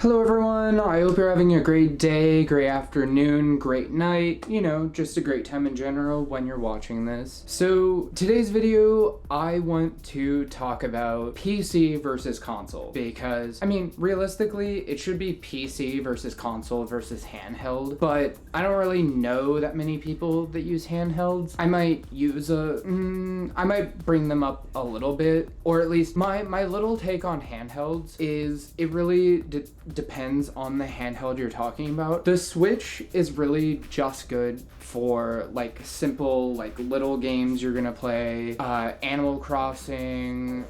Hello everyone, I hope you're having a great day, great afternoon, great night, just a great time in general when you're watching this. So today's video, I want to talk about PC versus console because, realistically, it should be PC versus console versus handheld, but I don't really know that many people that use handhelds. I might I might bring them up a little bit, or at least my little take on handhelds is it really depends on the handheld you're talking about. The Switch is really just good for simple little games you're gonna play, Animal Crossing,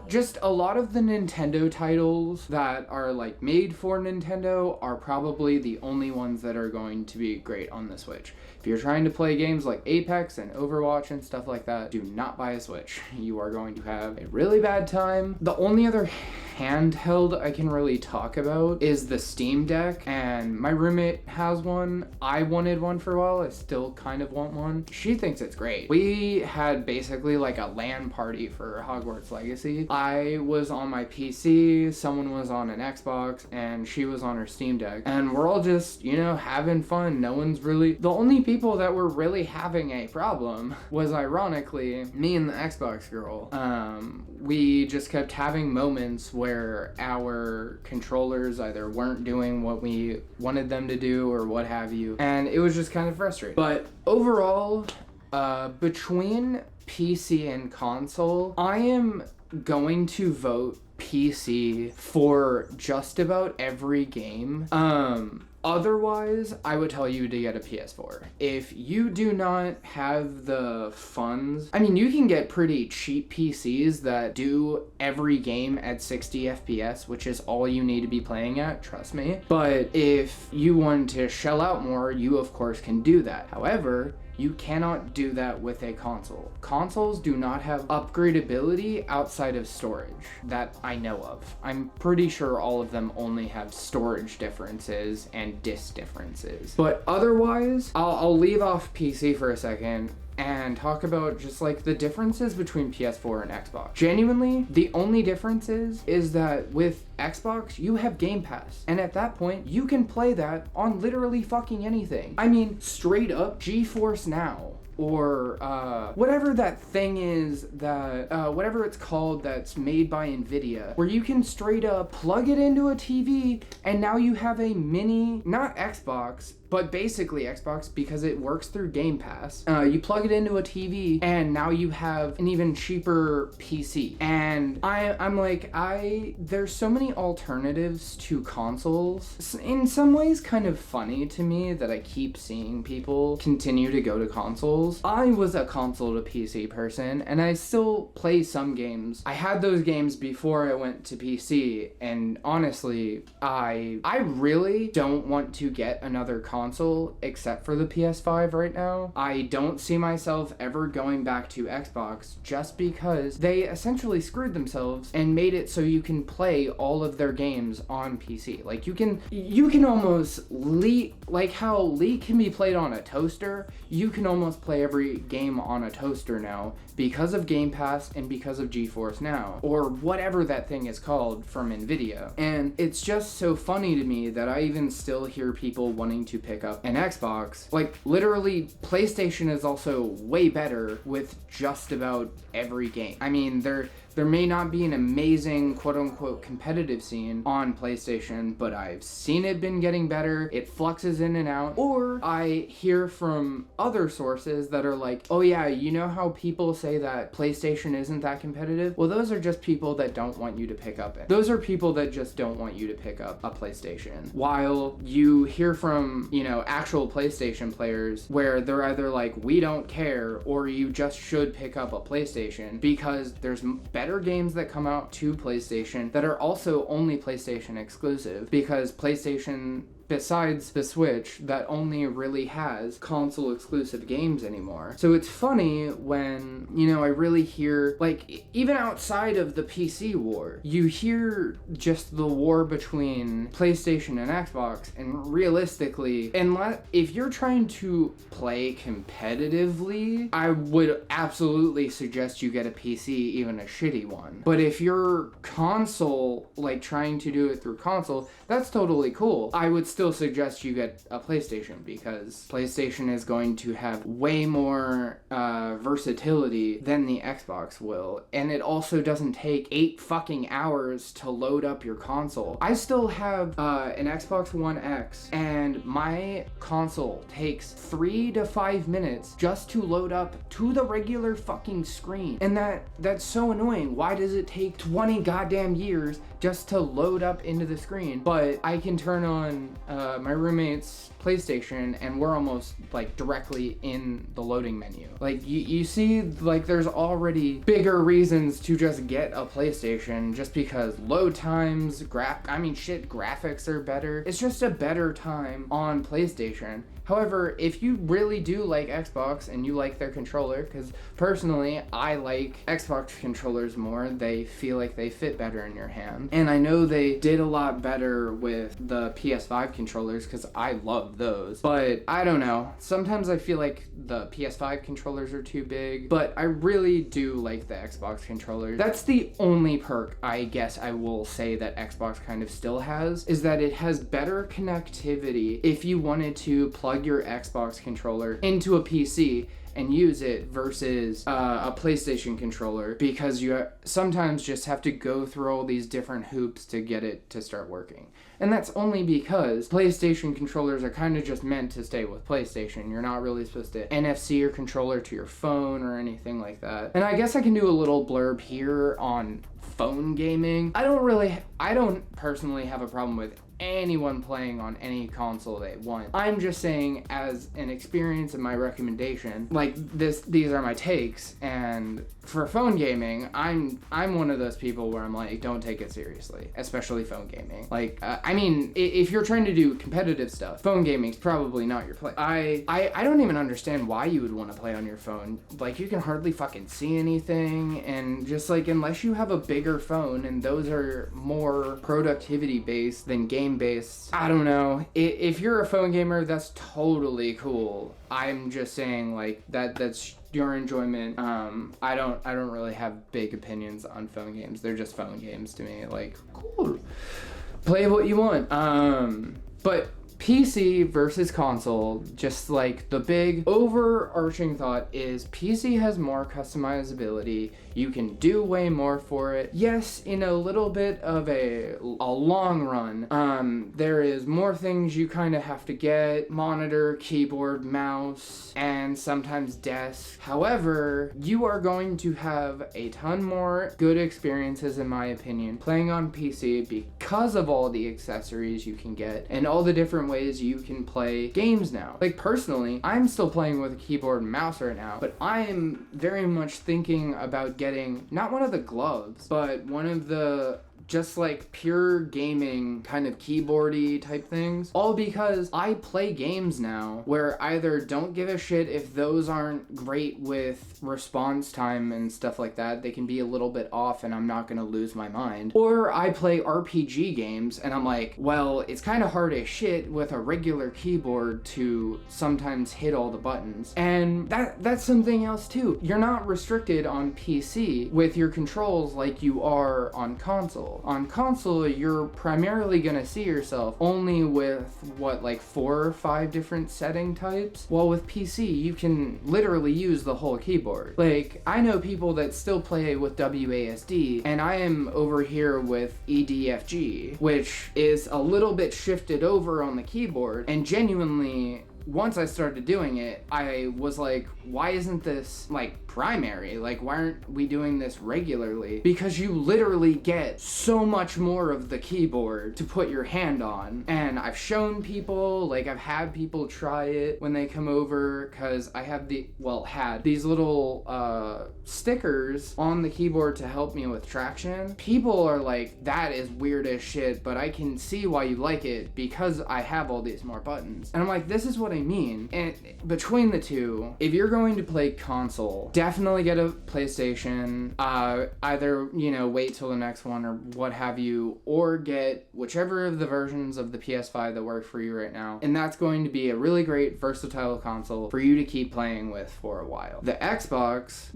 just a lot of the Nintendo titles that are made for Nintendo are probably the only ones that are going to be great on the Switch. If you're trying to play games like Apex and Overwatch and stuff like that, do not buy a Switch. You are going to have a really bad time. The only other handheld I can really talk about is the Steam Deck, and my roommate has one. I wanted one for a while. I still kind of want one. She thinks it's great. We had basically a LAN party for Hogwarts Legacy. I was on my PC, someone was on an Xbox, and she was on her Steam Deck, and we're all just, having fun. No one's really... The only people that were really having a problem was, ironically, me and the Xbox girl. We just kept having moments where our controllers either weren't doing what we wanted them to do or what have you, and it was just kind of frustrating. But overall, between PC and console, I am going to vote PC for just about every game. Otherwise, I would tell you to get a PS4. If you do not have the funds, you can get pretty cheap PCs that do every game at 60 FPS, which is all you need to be playing at, trust me. But if you want to shell out more, you of course can do that. However, you cannot do that with a console. Consoles do not have upgradability outside of storage that I know of. I'm pretty sure all of them only have storage differences and disc differences. But otherwise, I'll leave off PC for a second and talk about just the differences between PS4 and Xbox. Genuinely, the only difference is that with Xbox, you have Game Pass. And at that point, you can play that on literally fucking anything. Straight up GeForce Now. Or whatever that thing is that whatever it's called that's made by Nvidia, where you can straight up plug it into a TV and now you have a mini, not Xbox, but basically Xbox because it works through Game Pass. You plug it into a TV and now you have an even cheaper PC. And there's so many alternatives to consoles. In some ways kind of funny to me that I keep seeing people continue to go to consoles. I was a console to PC person and I still play some games. I had those games before I went to PC, and honestly, I really don't want to get another console except for the PS5 right now. I don't see myself ever going back to Xbox just because they essentially screwed themselves and made it so you can play all of their games on PC. You can almost how League can be played on a toaster, you can almost play every game on a toaster now because of Game Pass and because of GeForce Now, or whatever that thing is called from Nvidia. And it's just so funny to me that I even still hear people wanting to pick up an Xbox. Literally, PlayStation is also way better with just about every game. There may not be an amazing quote-unquote competitive scene on PlayStation, but I've seen it been getting better. It fluxes in and out. Or I hear from other sources that are oh yeah, you know how people say that PlayStation isn't that competitive? Well, those are just people that don't want you to pick up it. Those are people that just don't want you to pick up a PlayStation. While you hear from, actual PlayStation players where they're either we don't care, or you just should pick up a PlayStation because there's better games that come out to PlayStation that are also only PlayStation exclusive, because PlayStation besides the Switch that only really has console exclusive games anymore. So it's funny when, I really hear, like, even outside of the PC war, you hear just the war between PlayStation and Xbox, and realistically, if you're trying to play competitively, I would absolutely suggest you get a PC, even a shitty one. But if you're console, like trying to do it through console, that's totally cool. I would still suggest you get a PlayStation, because PlayStation is going to have way more versatility than the Xbox will, and it also doesn't take 8 fucking hours to load up your console. I still have an Xbox One X, and my console takes 3 to 5 minutes just to load up to the regular fucking screen, and that's so annoying. Why does it take 20 goddamn years just to load up into the screen? But I can turn on my roommate's PlayStation, and we're almost like directly in the loading menu. Like you see, like there's already bigger reasons to just get a PlayStation, just because load times, graphics are better. It's just a better time on PlayStation. However, if you really do like Xbox and you like their controller, because personally I like Xbox controllers more, they feel like they fit better in your hand. And I know they did a lot better with the PS5 controllers, because I love those. But I don't know, sometimes I feel like the PS5 controllers are too big, but I really do like the Xbox controllers. That's the only perk I guess I will say that Xbox kind of still has, is that it has better connectivity if you wanted to plug your Xbox controller into a PC and use it versus a PlayStation controller, because you sometimes just have to go through all these different hoops to get it to start working. And that's only because PlayStation controllers are kind of just meant to stay with PlayStation. You're not really supposed to NFC your controller to your phone or anything like that. And I guess I can do a little blurb here on phone gaming. I don't personally have a problem with anyone playing on any console they want. I'm just saying, as an experience and my recommendation, like these are my takes, and for phone gaming, I'm one of those people where I'm like, don't take it seriously, especially phone gaming. Like, if you're trying to do competitive stuff, phone gaming's probably not your play. I don't even understand why you would want to play on your phone. Like, you can hardly fucking see anything, and just like, unless you have a bigger phone, and those are more productivity based than game based, I don't know. If you're a phone gamer, that's totally cool. I'm just saying, like, that's your enjoyment. I don't really have big opinions on phone games. They're just phone games to me. Like, cool, play what you want. But PC versus console, just like the big overarching thought is PC has more customizability. You can do way more for it. Yes, in a little bit of a long run, there is more things you kind of have to get: monitor, keyboard, mouse, and sometimes desk. However, you are going to have a ton more good experiences, in my opinion, playing on PC, because of all the accessories you can get and all the different ways you can play games now. Like, personally, I'm still playing with a keyboard and mouse right now, but I'm very much thinking about getting not one of the gloves, but one of the just like pure gaming kind of keyboardy type things, all because I play games now where either don't give a shit if those aren't great with response time and stuff like that, they can be a little bit off and I'm not gonna lose my mind, or I play RPG games and I'm like, well, it's kind of hard as shit with a regular keyboard to sometimes hit all the buttons. And that's something else too. You're not restricted on PC with your controls like you are on console. On console, you're primarily gonna see yourself only with, like 4 or 5 different setting types, while with PC, you can literally use the whole keyboard. Like, I know people that still play with WASD, and I am over here with EDFG, which is a little bit shifted over on the keyboard, and genuinely, once I started doing it, I was like, why isn't this like primary? Like, why aren't we doing this regularly? Because you literally get so much more of the keyboard to put your hand on. And I've shown people, like I've had people try it when they come over, because I have had these little stickers on the keyboard to help me with traction. People are like, that is weird as shit, but I can see why you like it because I have all these more buttons. And I'm like, this is what I mean. And between the two, if you're going to play console, definitely get a PlayStation. Either, wait till the next one or what have you, or get whichever of the versions of the PS5 that work for you right now. And that's going to be a really great versatile console for you to keep playing with for a while. The Xbox,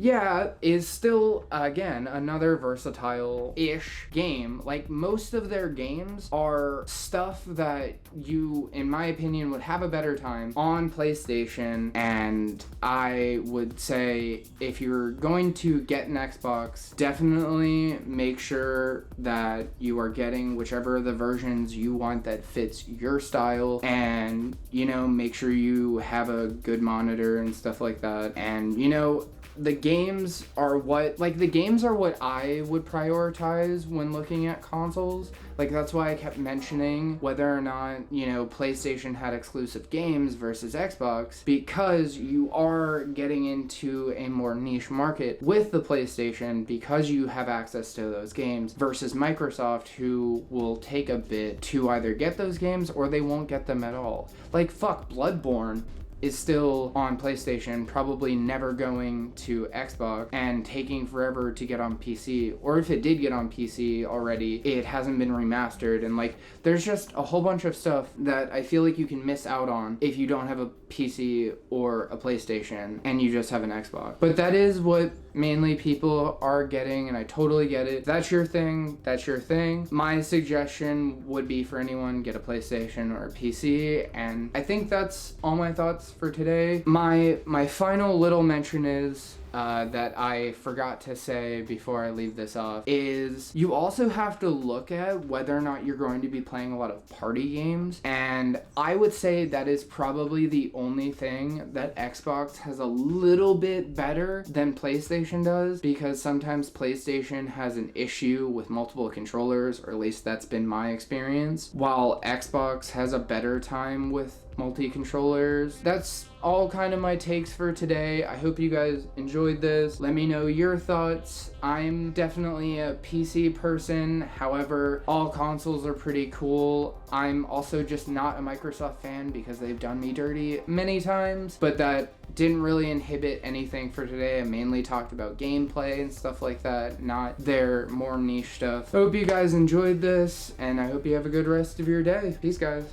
is still, again, another versatile-ish game. Like, most of their games are stuff that you, in my opinion, would have a better time on PlayStation. And I would say, if you're going to get an Xbox, definitely make sure that you are getting whichever of the versions you want that fits your style, and make sure you have a good monitor and stuff like that. And the games are what I would prioritize when looking at consoles. Like, that's why I kept mentioning whether or not, PlayStation had exclusive games versus Xbox, because you are getting into a more niche market with the PlayStation because you have access to those games, versus Microsoft, who will take a bit to either get those games or they won't get them at all. Like, Bloodborne is still on PlayStation, probably never going to Xbox, and taking forever to get on PC. Or if it did get on PC already, it hasn't been remastered. And there's just a whole bunch of stuff that I feel like you can miss out on if you don't have a PC or a PlayStation and you just have an Xbox. But that is what mainly people are getting, and I totally get it. That's your thing, that's your thing. My suggestion would be for anyone, get a PlayStation or a PC. And I think that's all my thoughts for today. My final little mention is that I forgot to say before I leave this off is you also have to look at whether or not you're going to be playing a lot of party games. And I would say that is probably the only thing that Xbox has a little bit better than PlayStation does, because sometimes PlayStation has an issue with multiple controllers, or at least that's been my experience, while Xbox has a better time with multi-controllers. That's all kind of my takes for today. I hope you guys enjoyed this. Let me know your thoughts. I'm definitely a PC person. However, all consoles are pretty cool. I'm also just not a Microsoft fan because they've done me dirty many times, but that didn't really inhibit anything for today. I mainly talked about gameplay and stuff like that, not their more niche stuff. I hope you guys enjoyed this, and I hope you have a good rest of your day. Peace, guys.